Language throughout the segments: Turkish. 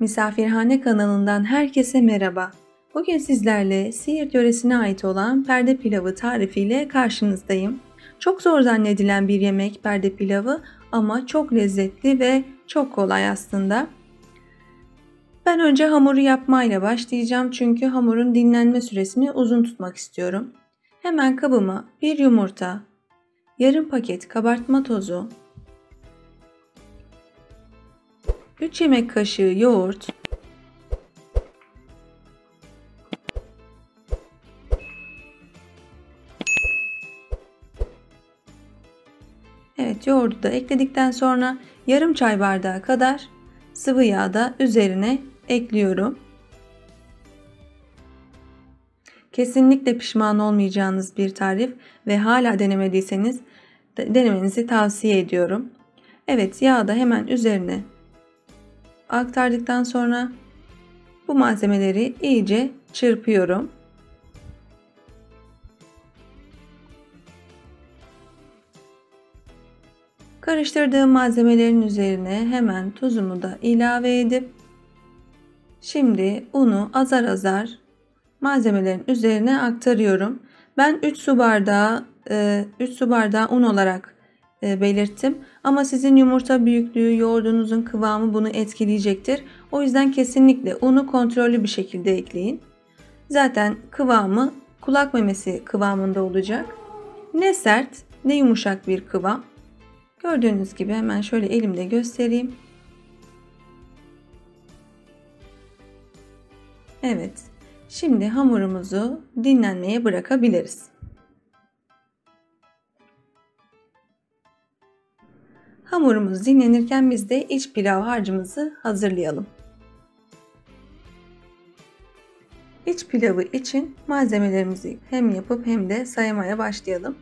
Misafirhane kanalından herkese merhaba. Bugün sizlerle Siirt yöresine ait olan perde pilavı tarifiyle karşınızdayım. Çok zor zannedilen bir yemek perde pilavı ama çok lezzetli ve çok kolay aslında. Ben önce hamuru yapmayla başlayacağım çünkü hamurun dinlenme süresini uzun tutmak istiyorum. Hemen kabıma bir yumurta, yarım paket kabartma tozu, 3 yemek kaşığı yoğurt, yoğurdu da ekledikten sonra yarım çay bardağı kadar sıvı yağ da üzerine ekliyorum. Kesinlikle pişman olmayacağınız bir tarif ve hala denemediyseniz denemenizi tavsiye ediyorum. Evet, yağı da hemen üzerine aktardıktan sonra bu malzemeleri iyice çırpıyorum. Karıştırdığım malzemelerin üzerine hemen tuzumu da ilave edip şimdi unu azar azar malzemelerin üzerine aktarıyorum. Ben 3 su bardağı un olarak belirttim. Ama sizin yumurta büyüklüğü, yoğurdunuzun kıvamı bunu etkileyecektir. O yüzden kesinlikle unu kontrollü bir şekilde ekleyin. Zaten kıvamı kulak memesi kıvamında olacak. Ne sert ne yumuşak bir kıvam. Gördüğünüz gibi hemen şöyle elimde göstereyim. Evet. Şimdi hamurumuzu dinlenmeye bırakabiliriz. Hamurumuz dinlenirken biz de iç pilav harcımızı hazırlayalım. İç pilavı için malzemelerimizi hem yapıp hem de saymaya başlayalım.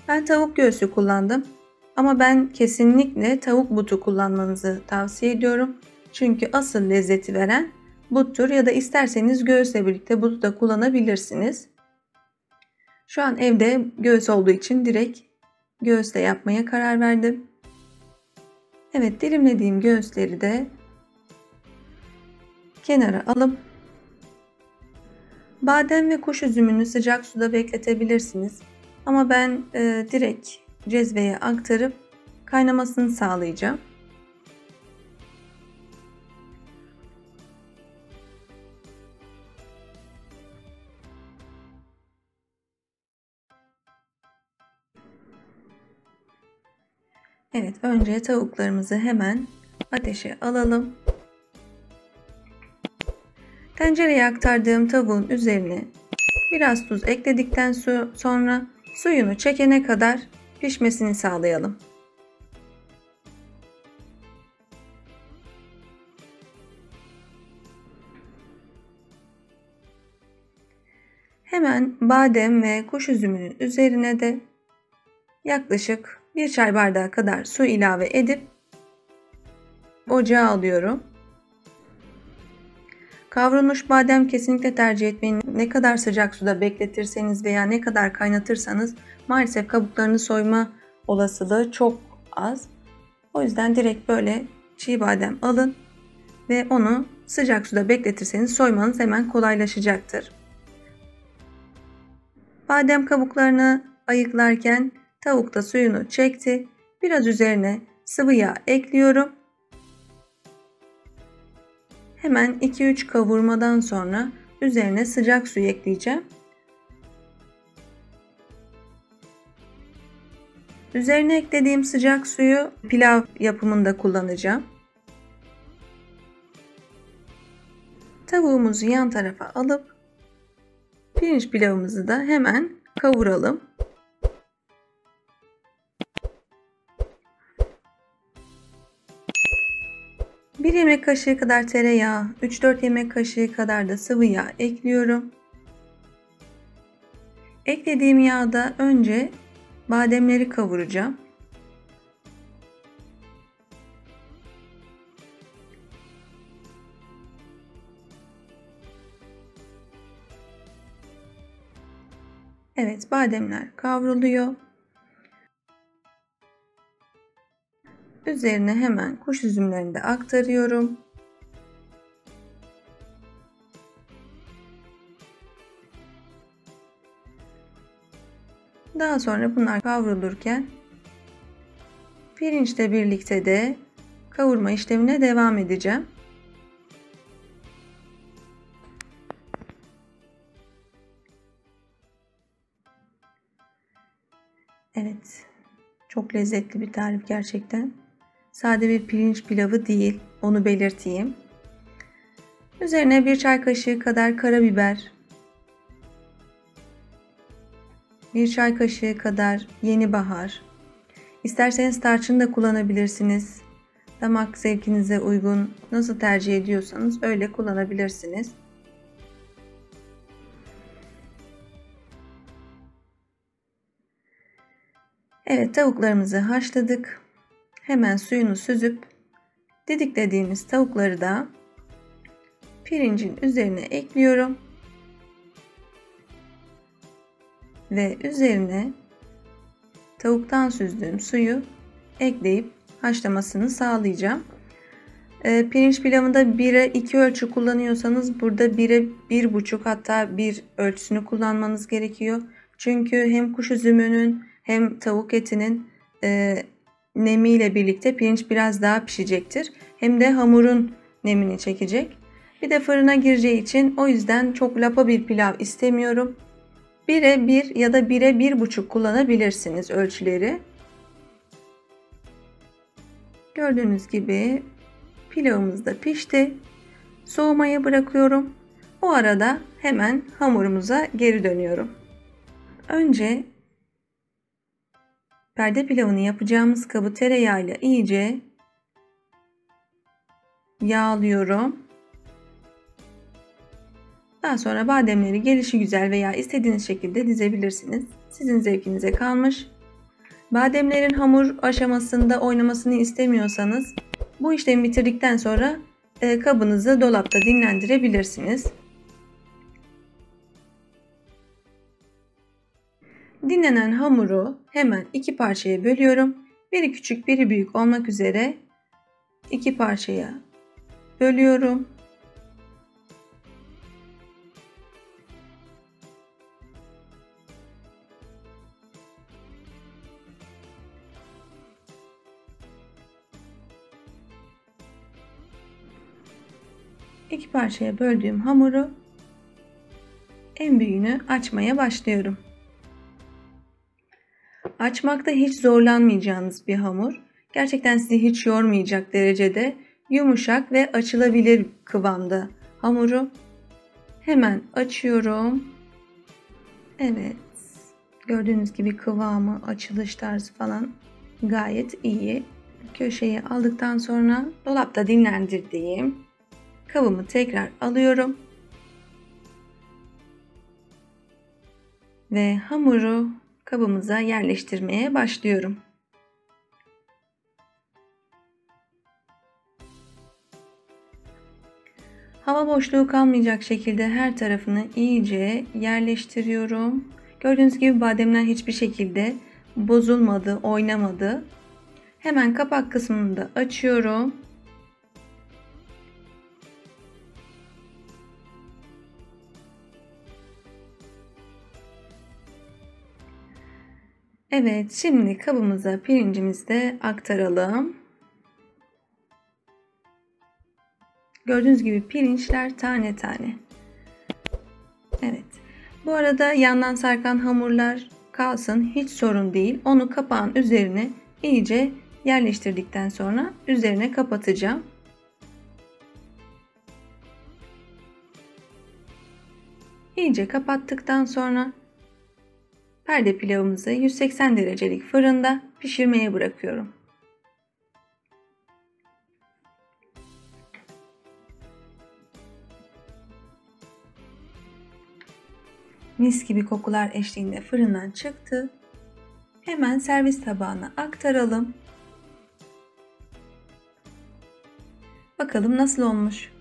Ben tavuk göğsü kullandım. Ama ben kesinlikle tavuk butu kullanmanızı tavsiye ediyorum. Çünkü asıl lezzeti veren buttur ya da isterseniz göğüsle birlikte butu da kullanabilirsiniz. Şu an evde göğüs olduğu için direkt göğüsle yapmaya karar verdim. Evet, dilimlediğim göğüsleri de kenara alıp badem ve kuş üzümünü sıcak suda bekletebilirsiniz. Ama ben direkt cezveye aktarıp kaynamasını sağlayacağım. Evet, önce tavuklarımızı hemen ateşe alalım. Tencereye aktardığım tavuğun üzerine biraz tuz ekledikten sonra suyunu çekene kadar pişmesini sağlayalım. Hemen badem ve kuş üzümünün üzerine de yaklaşık 1 çay bardağı kadar su ilave edip ocağa alıyorum. Kavrulmuş badem kesinlikle tercih etmeyin. Ne kadar sıcak suda bekletirseniz veya ne kadar kaynatırsanız maalesef kabuklarını soyma olasılığı çok az. O yüzden direkt böyle çiğ badem alın ve onu sıcak suda bekletirseniz soymanız hemen kolaylaşacaktır. Badem kabuklarını ayıklarken tavuk da suyunu çekti. Biraz üzerine sıvı yağ ekliyorum. Hemen 2-3 kavurmadan sonra üzerine sıcak su ekleyeceğim. Üzerine eklediğim sıcak suyu pilav yapımında kullanacağım. Tavuğumuzu yan tarafa alıp pirinç pilavımızı da hemen kavuralım. Bir yemek kaşığı kadar tereyağı, 3-4 yemek kaşığı kadar da sıvı yağ ekliyorum. Eklediğim yağda önce bademleri kavuracağım. Evet, bademler kavruluyor. Üzerine hemen kuş üzümlerini de aktarıyorum. Daha sonra bunlar kavrulurken pirinçle birlikte de kavurma işlemine devam edeceğim. Evet, çok lezzetli bir tarif gerçekten. Sade bir pirinç pilavı değil, onu belirteyim. Üzerine 1 çay kaşığı kadar karabiber, 1 çay kaşığı kadar yeni bahar. İsterseniz tarçın da kullanabilirsiniz. Damak zevkinize uygun, nasıl tercih ediyorsanız öyle kullanabilirsiniz. Evet, tavuklarımızı haşladık. Hemen suyunu süzüp didiklediğimiz tavukları da pirincin üzerine ekliyorum. Ve üzerine tavuktan süzdüğüm suyu ekleyip haşlamasını sağlayacağım. Pirinç pilavında 1'e 2 ölçü kullanıyorsanız burada 1'e 1,5 hatta 1 ölçüsünü kullanmanız gerekiyor. Çünkü hem kuş üzümünün hem tavuk etinin nemiyle birlikte pirinç biraz daha pişecektir. Hem de hamurun nemini çekecek. Bir de fırına gireceği için o yüzden çok lapa bir pilav istemiyorum. 1'e 1 ya da 1'e 1,5 kullanabilirsiniz ölçüleri. Gördüğünüz gibi pilavımız da pişti. Soğumaya bırakıyorum. O arada hemen hamurumuza geri dönüyorum. Önce perde pilavını yapacağımız kabı tereyağıyla iyice yağlıyorum. Daha sonra bademleri gelişigüzel veya istediğiniz şekilde dizebilirsiniz. Sizin zevkinize kalmış. Bademlerin hamur aşamasında oynamasını istemiyorsanız bu işlemi bitirdikten sonra kabınızı dolapta dinlendirebilirsiniz. Dinlenen hamuru hemen 2 parçaya bölüyorum. Biri küçük, biri büyük olmak üzere 2 parçaya bölüyorum. İki parçaya böldüğüm hamuru en büyüğünü açmaya başlıyorum. Açmakta hiç zorlanmayacağınız bir hamur. Gerçekten sizi hiç yormayacak derecede yumuşak ve açılabilir kıvamda hamuru. Hemen açıyorum. Evet. Gördüğünüz gibi kıvamı, açılış tarzı falan gayet iyi. Köşeye aldıktan sonra dolapta dinlendirdiğim kabımı tekrar alıyorum. Ve hamuru kabımıza yerleştirmeye başlıyorum. Hava boşluğu kalmayacak şekilde her tarafını iyice yerleştiriyorum. Gördüğünüz gibi bademler hiçbir şekilde bozulmadı, oynamadı. Hemen kapak kısmını da açıyorum. Evet, şimdi kabımıza pirincimizi de aktaralım. Gördüğünüz gibi pirinçler tane tane. Evet. Bu arada yandan sarkan hamurlar kalsın, hiç sorun değil. Onu kapağın üzerine iyice yerleştirdikten sonra üzerine kapatacağım. İyice kapattıktan sonra perde pilavımızı 180 derecelik fırında pişirmeye bırakıyorum. Mis gibi kokular eşliğinde fırından çıktı. Hemen servis tabağına aktaralım. Bakalım nasıl olmuş.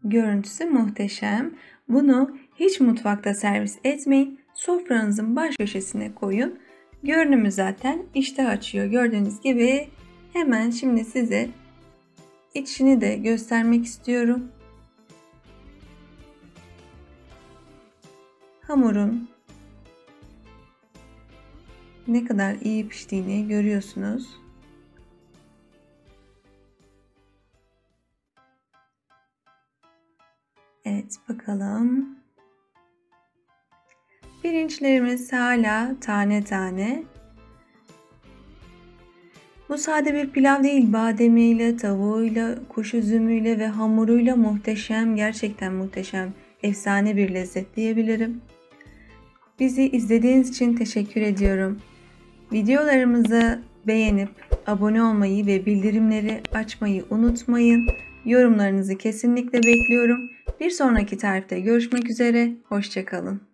Görüntüsü muhteşem. Bunu hiç mutfakta servis etmeyin. Sofranızın baş köşesine koyun. Görünümü zaten iştah açıyor. Gördüğünüz gibi hemen şimdi size içini de göstermek istiyorum. Hamurun ne kadar iyi piştiğini görüyorsunuz. Evet, bakalım. Pirinçlerimiz hala tane tane. Bu sade bir pilav değil, bademiyle, tavuğuyla, kuş üzümüyle ve hamuruyla muhteşem, gerçekten muhteşem, efsane bir lezzet diyebilirim. Bizi izlediğiniz için teşekkür ediyorum. Videolarımızı beğenip abone olmayı ve bildirimleri açmayı unutmayın. Yorumlarınızı kesinlikle bekliyorum. Bir sonraki tarifte görüşmek üzere. Hoşça kalın.